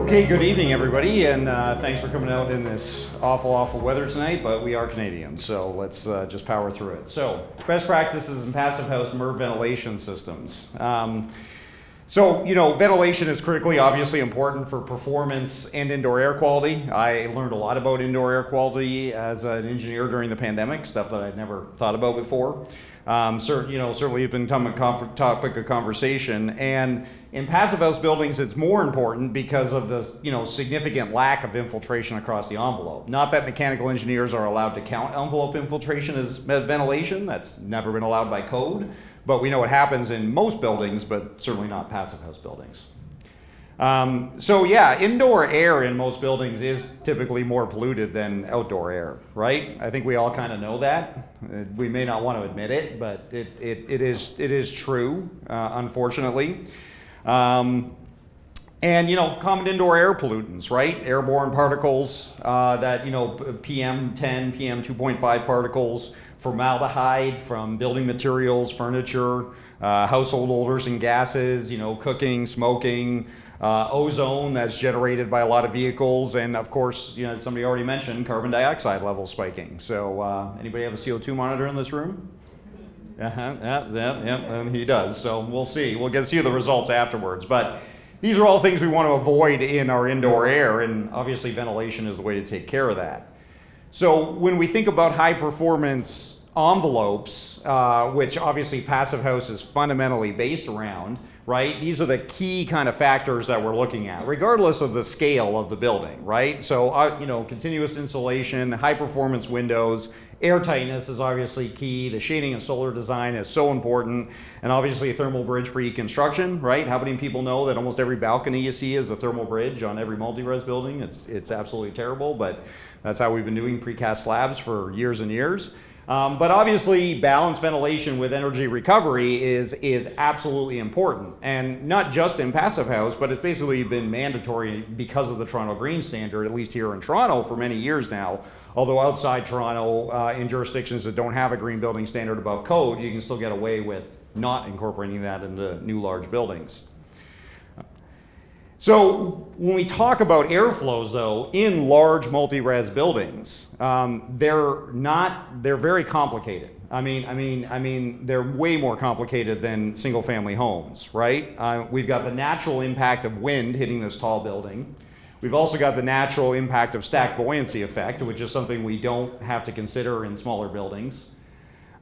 Okay, good evening everybody, and thanks for coming out in this awful weather tonight, but we are Canadian, so let's just power through it. So, best practices in passive house MURB ventilation systems. Ventilation is critically, obviously important for performance and indoor air quality. I learned a lot about indoor air quality as an engineer during the pandemic, stuff that I'd never thought about before. Certainly it's become a topic of conversation. And in passive house buildings, it's more important because of the significant lack of infiltration across the envelope. Not that mechanical engineers are allowed to count envelope infiltration as ventilation. That's never been allowed by code. But we know it happens in most buildings, but certainly not passive house buildings. Indoor air in most buildings is typically more polluted than outdoor air, right? I think we all kind of know that. We may not want to admit it, but it is true, unfortunately. Common indoor air pollutants, right? Airborne particles, PM 10, PM 2.5 particles, formaldehyde from building materials, furniture, household odors and gases, cooking, smoking, ozone that's generated by a lot of vehicles, and of course, somebody already mentioned carbon dioxide levels spiking. So anybody have a CO2 monitor in this room? And he does. So we'll see. We'll get to see the results afterwards. But these are all things we want to avoid in our indoor air, and obviously ventilation is the way to take care of that. So when we think about high performance envelopes, which obviously passive house is fundamentally based around, right? These are the key kind of factors that we're looking at, regardless of the scale of the building, right? So, continuous insulation, high performance windows, air tightness is obviously key. The shading and solar design is so important. And obviously a thermal bridge free construction, right? How many people know that almost every balcony you see is a thermal bridge on every multi-res building? It's absolutely terrible, but that's how we've been doing precast slabs for years and years. But obviously, balanced ventilation with energy recovery is absolutely important, and not just in passive house, but it's basically been mandatory because of the Toronto Green Standard, at least here in Toronto, for many years now. Although outside Toronto, in jurisdictions that don't have a green building standard above code, you can still get away with not incorporating that into new large buildings. So when we talk about airflows, though, in large multi-res buildings, they're very complicated. I mean, they're way more complicated than single-family homes, right? We've got the natural impact of wind hitting this tall building. We've also got the natural impact of stack buoyancy effect, which is something we don't have to consider in smaller buildings.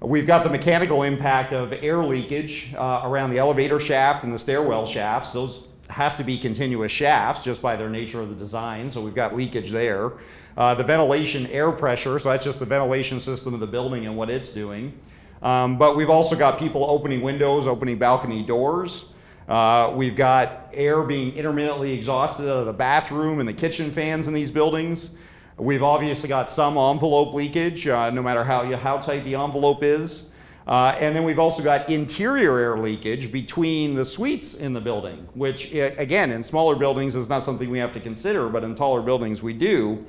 We've got the mechanical impact of air leakage around the elevator shaft and the stairwell shafts. Those have to be continuous shafts just by their nature of the design, so we've got leakage there. The ventilation air pressure, so that's just the ventilation system of the building and what it's doing. But we've also got people opening windows, opening balcony doors. We've got air being intermittently exhausted out of the bathroom and the kitchen fans in these buildings. We've obviously got some envelope leakage, no matter how tight the envelope is. And then we've also got interior air leakage between the suites in the building, which again, in smaller buildings is not something we have to consider, but in taller buildings we do.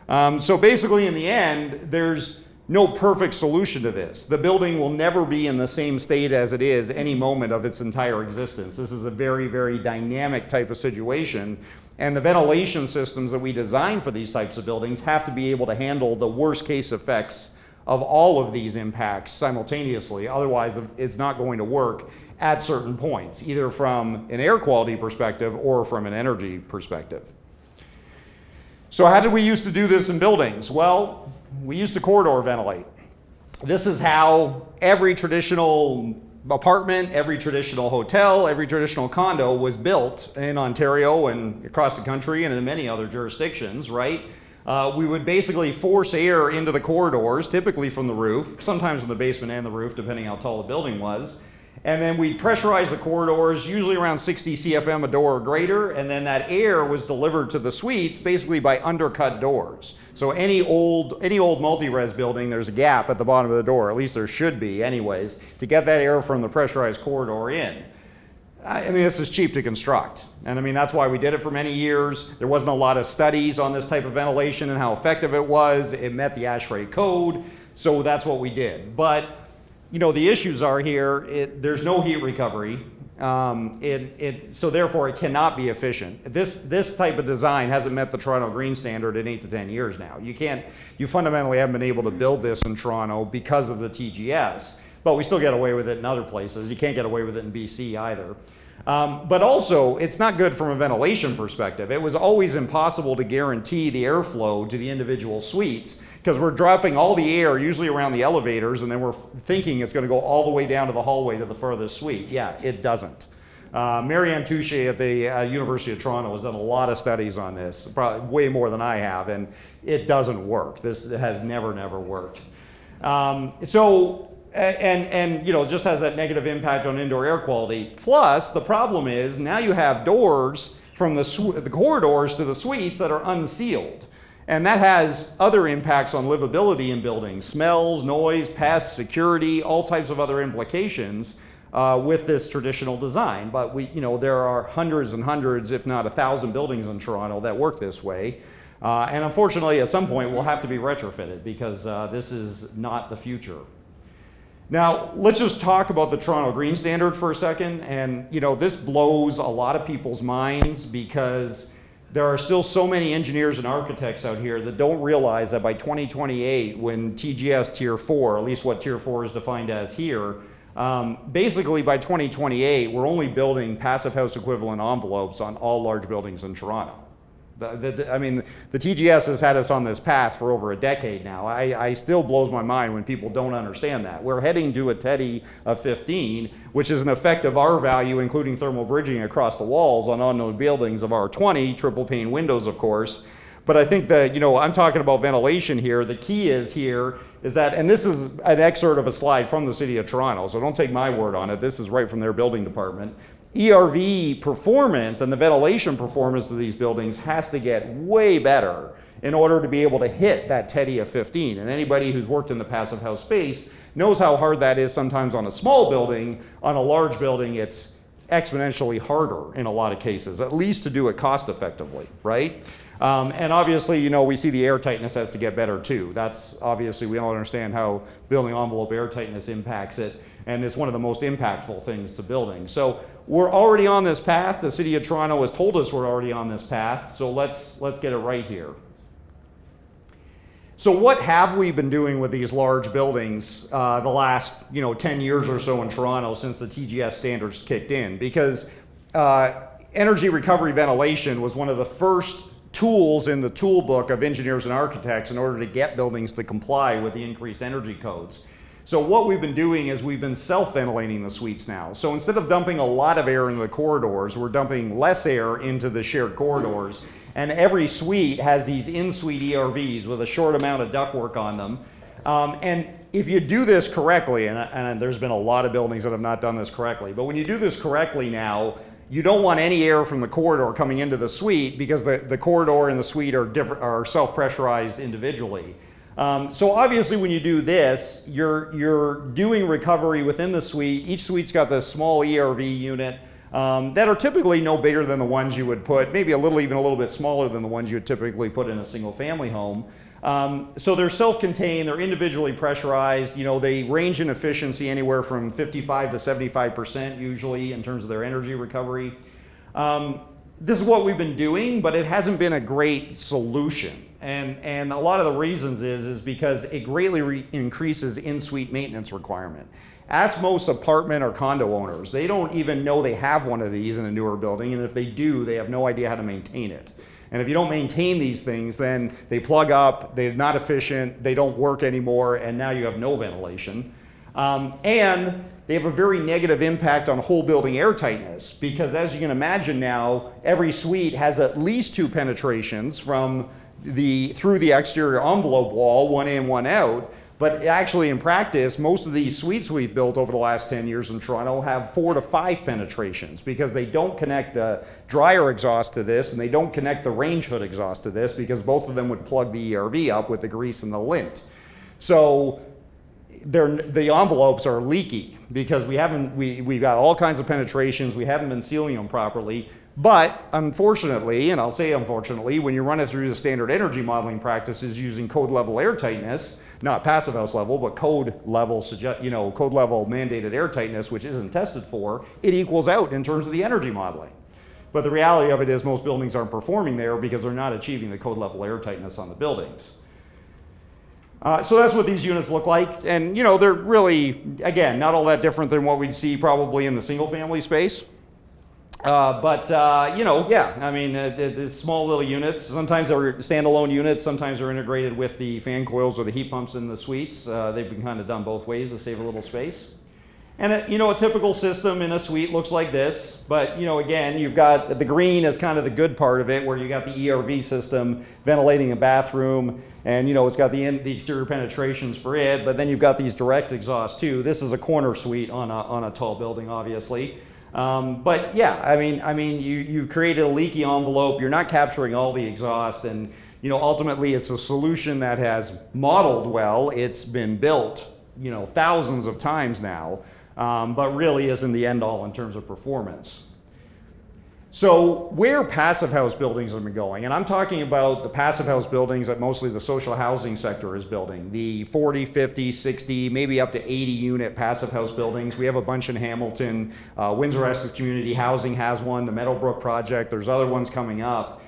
So basically in the end, there's no perfect solution to this. The building will never be in the same state as it is any moment of its entire existence. This is a very, very dynamic type of situation. And the ventilation systems that we design for these types of buildings have to be able to handle the worst case effects of all of these impacts simultaneously. Otherwise, it's not going to work at certain points, either from an air quality perspective or from an energy perspective. So how did we used to do this in buildings? Well, we used to corridor ventilate. This is how every traditional apartment, every traditional hotel, every traditional condo was built in Ontario and across the country and in many other jurisdictions, right? We would basically force air into the corridors, typically from the roof, sometimes from the basement and the roof, depending how tall the building was. And then we'd pressurize the corridors, usually around 60 CFM a door or greater, and then that air was delivered to the suites basically by undercut doors. So any old multi-res building, there's a gap at the bottom of the door, at least there should be anyways, to get that air from the pressurized corridor in. This is cheap to construct. And that's why we did it for many years. There wasn't a lot of studies on this type of ventilation and how effective it was. It met the ASHRAE code, so that's what we did. But, the issues are here, there's no heat recovery. So therefore it cannot be efficient. This type of design hasn't met the Toronto Green Standard in 8 to 10 years now. You fundamentally haven't been able to build this in Toronto because of the TGS, but we still get away with it in other places. You can't get away with it in BC either. But also, it's not good from a ventilation perspective. It was always impossible to guarantee the airflow to the individual suites because we're dropping all the air, usually around the elevators, and then we're thinking it's going to go all the way down to the hallway to the furthest suite. Yeah, it doesn't. Marianne Touche at the University of Toronto has done a lot of studies on this, probably way more than I have, and it doesn't work. This has never worked. And just has that negative impact on indoor air quality. Plus, the problem is now you have doors from the corridors to the suites that are unsealed. And that has other impacts on livability in buildings, smells, noise, pests, security, all types of other implications with this traditional design. But there are hundreds and hundreds, if not 1,000 buildings in Toronto that work this way. And unfortunately, at some point, we'll have to be retrofitted because this is not the future. Now, let's just talk about the Toronto Green Standard for a second. And, this blows a lot of people's minds because there are still so many engineers and architects out here that don't realize that by 2028, when TGS Tier 4, at least what Tier 4 is defined as here, basically by 2028, we're only building passive house equivalent envelopes on all large buildings in Toronto. The TGS has had us on this path for over a decade now. I still blows my mind when people don't understand that. We're heading to a TEDI of 15, which is an effective R value, including thermal bridging across the walls on unknown buildings of R20, triple pane windows, of course. But I think that, I'm talking about ventilation here. The key is that, and this is an excerpt of a slide from the City of Toronto, so don't take my word on it. This is right from their building department. ERV performance and the ventilation performance of these buildings has to get way better in order to be able to hit that TEDI of 15. And anybody who's worked in the passive house space knows how hard that is sometimes on a small building. On a large building, it's exponentially harder in a lot of cases, at least to do it cost effectively, right? And obviously, we see the air tightness has to get better too. That's obviously, we all understand how building envelope air tightness impacts it, and it's one of the most impactful things to building. So we're already on this path. The City of Toronto has told us we're already on this path, so let's get it right here. So what have we been doing with these large buildings the last 10 years or so in Toronto since the TGS standards kicked in? Because energy recovery ventilation was one of the first tools in the toolbook of engineers and architects in order to get buildings to comply with the increased energy codes. So what we've been doing is we've been self-ventilating the suites now. So instead of dumping a lot of air into the corridors, we're dumping less air into the shared corridors. And every suite has these in-suite ERVs with a short amount of ductwork on them. And if you do this correctly, and there's been a lot of buildings that have not done this correctly, but when you do this correctly now, you don't want any air from the corridor coming into the suite because the corridor and the suite are self-pressurized individually. So obviously when you do this, you're doing recovery within the suite. Each suite's got this small ERV unit that are typically no bigger than the ones you would put, maybe even a little bit smaller than the ones you would typically put in a single family home. So they're self-contained, they're individually pressurized, they range in efficiency anywhere from 55 to 75% usually in terms of their energy recovery. This is what we've been doing, but it hasn't been a great solution. And a lot of the reasons is because it greatly increases in-suite maintenance requirement. Ask most apartment or condo owners. They don't even know they have one of these in a newer building, and if they do, they have no idea how to maintain it. And if you don't maintain these things, then they plug up, they're not efficient, they don't work anymore, and now you have no ventilation. And they have a very negative impact on whole building air tightness, because as you can imagine now, every suite has at least 2 penetrations through the exterior envelope wall, one in, one out. But actually in practice, most of these suites we've built over the last 10 years in Toronto have 4 to 5 penetrations because they don't connect the dryer exhaust to this and they don't connect the range hood exhaust to this because both of them would plug the ERV up with the grease and the lint. So the envelopes are leaky because we've got all kinds of penetrations, we haven't been sealing them properly. But unfortunately, and I'll say unfortunately, when you run it through the standard energy modeling practices using code level air tightness, not passive house level, but code level mandated air tightness, which isn't tested for, it equals out in terms of the energy modeling. But the reality of it is most buildings aren't performing there because they're not achieving the code level air tightness on the buildings. So that's what these units look like. And they're really, again, not all that different than what we'd see probably in the single family space. Yeah, I mean, the small little units, sometimes they're standalone units, sometimes they're integrated with the fan coils or the heat pumps in the suites. They've been kind of done both ways to save a little space. And a typical system in a suite looks like this, but again, you've got the green as kind of the good part of it, where you got the ERV system ventilating a bathroom, and it's got the exterior penetrations for it, but then you've got these direct exhausts too. This is a corner suite on a tall building, obviously. But yeah, I mean, you've created a leaky envelope. You're not capturing all the exhaust, and ultimately, it's a solution that has modeled well. It's been built, thousands of times now, but really isn't the end all in terms of performance. So where passive house buildings have been going, and I'm talking about the passive house buildings that mostly the social housing sector is building, the 40, 50, 60, maybe up to 80 unit passive house buildings. We have a bunch in Hamilton. Windsor Essex Community Housing has one, the Meadowbrook project, there's other ones coming up.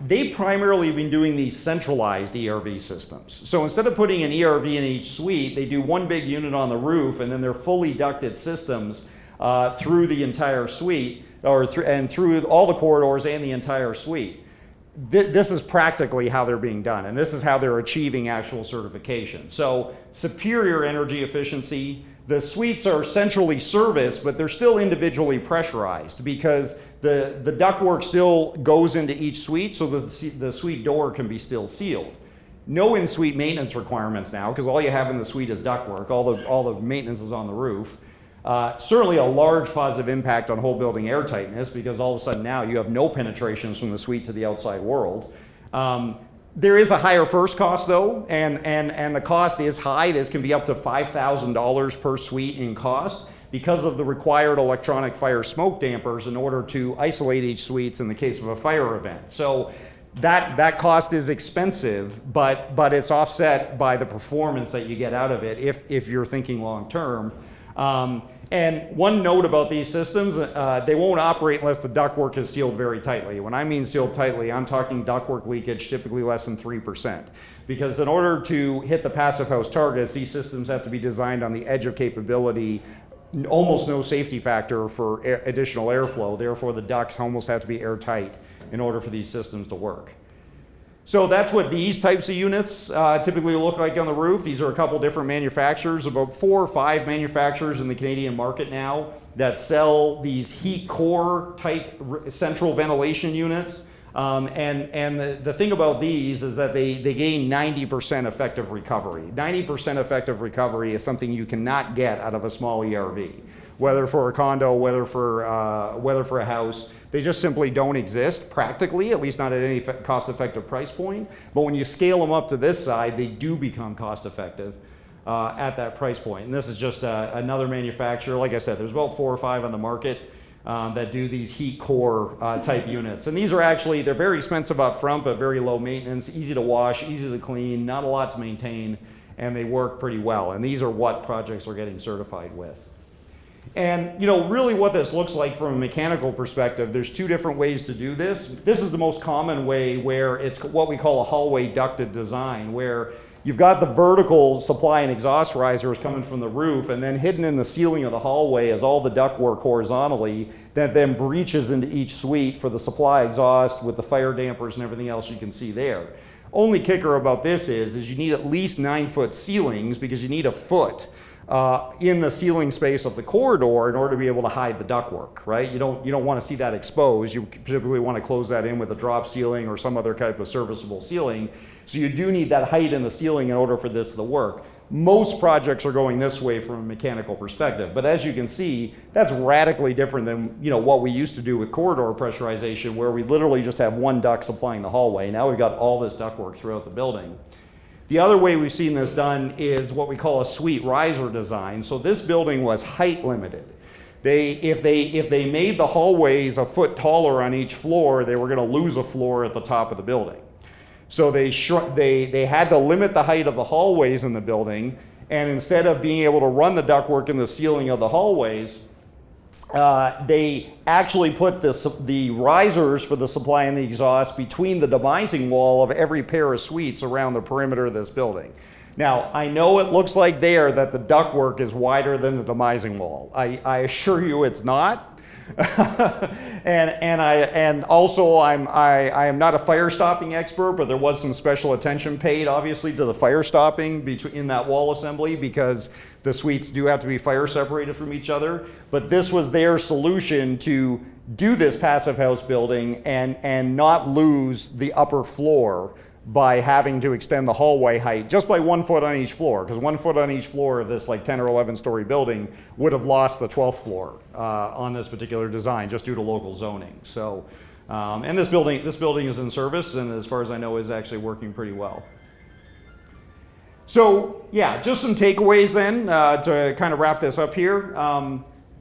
They've primarily been doing these centralized ERV systems. So instead of putting an ERV in each suite, they do one big unit on the roof, and then they're fully ducted systems through the entire suite, and through all the corridors and the entire suite. This is practically how they're being done, and this is how they're achieving actual certification. So superior energy efficiency. The suites are centrally serviced, but they're still individually pressurized because the ductwork still goes into each suite, so the suite door can be still sealed. No in-suite maintenance requirements now, because all you have in the suite is ductwork. All the maintenance is on the roof. Certainly a large positive impact on whole building air tightness, because all of a sudden now you have no penetrations from the suite to the outside world. There is a higher first cost though, and the cost is high. This can be up to $5,000 per suite in cost because of the required electronic fire smoke dampers in order to isolate each suite in the case of a fire event. So that cost is expensive, but it's offset by the performance that you get out of it if you're thinking long term. And one note about these systems, they won't operate unless the ductwork is sealed very tightly. When I mean sealed tightly, I'm talking ductwork leakage typically less than 3%. Because in order to hit the passive house targets, these systems have to be designed on the edge of capability, almost no safety factor for additional airflow. Therefore, the ducts almost have to be airtight in order for these systems to work. So that's what these types of units typically look like on the roof. These are a couple different manufacturers, about 4 or 5 manufacturers in the Canadian market now that sell these heat core type central ventilation units. And the thing about these is that they gain 90% effective recovery. 90% effective recovery is something you cannot get out of a small ERV, whether for a condo, whether for a house. They just simply don't exist practically, at least not at any cost-effective price point. But when you scale them up to this side, they do become cost-effective at that price point. And this is just another manufacturer. Like I said, there's about 4 or 5 on the market that do these heat core type units. And these are actually, they're very expensive up front, but very low maintenance, easy to wash, easy to clean, not a lot to maintain, and they work pretty well. And these are what projects are getting certified with. And really what this looks like from a mechanical perspective, there's 2 different ways to do this. This is the most common way, where it's what we call a hallway ducted design, where you've got the vertical supply and exhaust risers coming from the roof, and then hidden in the ceiling of the hallway is all the ductwork horizontally that then breaches into each suite for the supply exhaust with the fire dampers and everything else you can see there. Only kicker about this is you need at least 9-foot ceilings, because you need a foot in the ceiling space of the corridor in order to be able to hide the ductwork, right? You don't want to see that exposed. You typically want to close that in with a drop ceiling or some other type of serviceable ceiling. So you do need that height in the ceiling in order for this to work. Most projects are going this way from a mechanical perspective, but as you can see, that's radically different than what we used to do with corridor pressurization, where we literally just have one duct supplying the hallway. Now we've got all this ductwork throughout the building. The other way we've seen this done is what we call a suite riser design. So this building was height limited. If they made the hallways a foot taller on each floor, they were going to lose a floor at the top of the building. So they had to limit the height of the hallways in the building, and instead of being able to run the ductwork in the ceiling of the hallways, they actually put the risers for the supply and the exhaust between the demising wall of every pair of suites around the perimeter of this building. Now, I know it looks like there that the ductwork is wider than the demising wall. I assure you it's not. and also I am not a fire stopping expert, but there was some special attention paid obviously to the fire stopping in that wall assembly, because the suites do have to be fire separated from each other. But this was their solution to do this passive house building and not lose the upper floor by having to extend the hallway height just by 1 foot on each floor, because 1 foot on each floor of this like 10 or 11 story building would have lost the 12th floor on this particular design just due to local zoning. So, and this building is in service, and as far as I know is actually working pretty well. So yeah, just some takeaways then to kind of wrap this up here.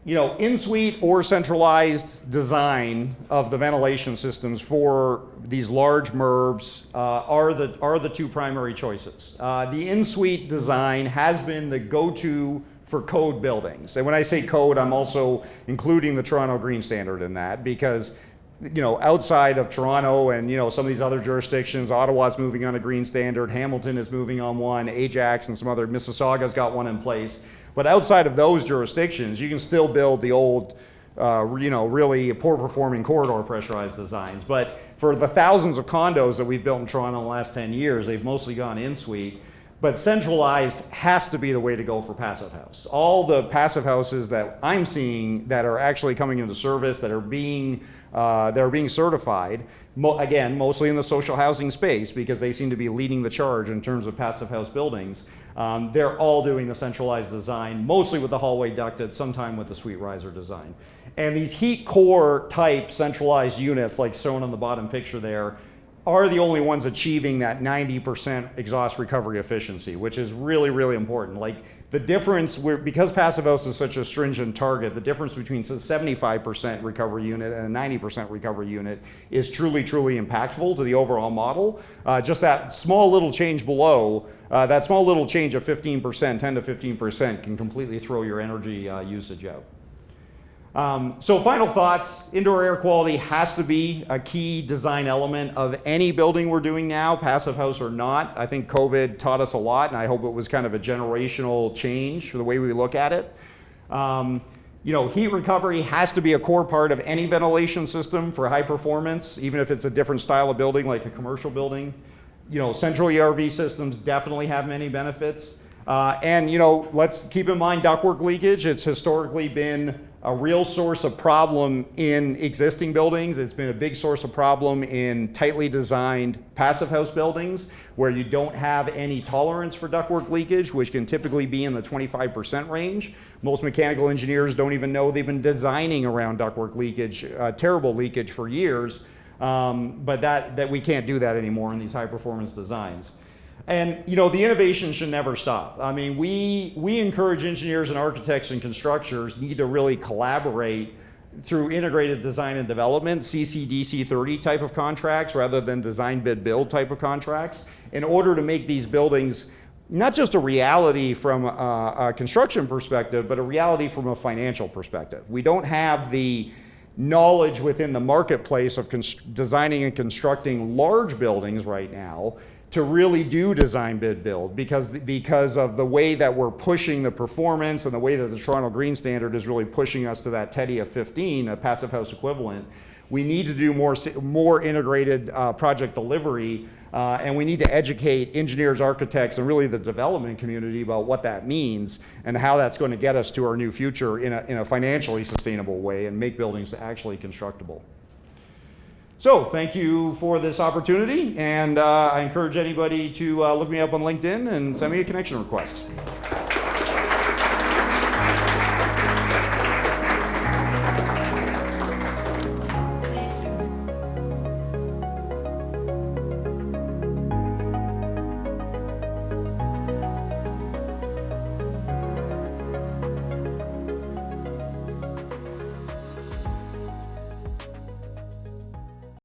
You know, in-suite or centralized design of the ventilation systems for these large MURBs are the two primary choices. The in-suite design has been the go-to for code buildings. And when I say code, I'm also including the Toronto Green Standard in that, because you know, outside of Toronto and, you know, some of these other jurisdictions, Ottawa's moving on a green standard, Hamilton is moving on one, Ajax and some other, Mississauga's got one in place. But outside of those jurisdictions, you can still build the old, you know, really poor performing corridor pressurized designs. But for the thousands of condos that we've built in Toronto in the last 10 years, they've mostly gone in-suite. But centralized has to be the way to go for passive house. All the passive houses that I'm seeing that are actually coming into service, that are being certified, again, mostly in the social housing space, because they seem to be leading the charge in terms of passive house buildings. They're all doing the centralized design, mostly with the hallway ducted, sometime with the suite riser design. And these heat core type centralized units, like shown on the bottom picture there, are the only ones achieving that 90% exhaust recovery efficiency, which is really, really important. Like the difference, because passive house is such a stringent target, the difference between a 75% recovery unit and a 90% recovery unit is truly, truly impactful to the overall model. Just that small little change below, that small little change of 15%, 10 to 15% can completely throw your energy usage out. So final thoughts, indoor air quality has to be a key design element of any building we're doing now, passive house or not. I think COVID taught us a lot, and I hope it was kind of a generational change for the way we look at it. You know, heat recovery has to be a core part of any ventilation system for high performance, even if it's a different style of building like a commercial building. You know, central ERV systems definitely have many benefits. And you know, let's keep in mind ductwork leakage. It's historically been a real source of problem in existing buildings. It's been a big source of problem in tightly designed passive house buildings where you don't have any tolerance for ductwork leakage, which can typically be in the 25% range. Most mechanical engineers don't even know they've been designing around ductwork leakage, terrible leakage for years, but that we can't do that anymore in these high performance designs. And you know, the innovation should never stop. I mean, we encourage engineers and architects and constructors need to really collaborate through integrated design and development, CC/DC 30 type of contracts rather than design bid build type of contracts, in order to make these buildings not just a reality from a construction perspective, but a reality from a financial perspective. We don't have the knowledge within the marketplace of designing and constructing large buildings right now to really do design bid build, because of the way that we're pushing the performance and the way that the Toronto Green Standard is really pushing us to that TEDI of 15, a passive house equivalent. We need to do more integrated project delivery, and we need to educate engineers, architects, and really the development community about what that means and how that's going to get us to our new future in a financially sustainable way and make buildings actually constructible. So thank you for this opportunity, and I encourage anybody to look me up on LinkedIn and send me a connection request.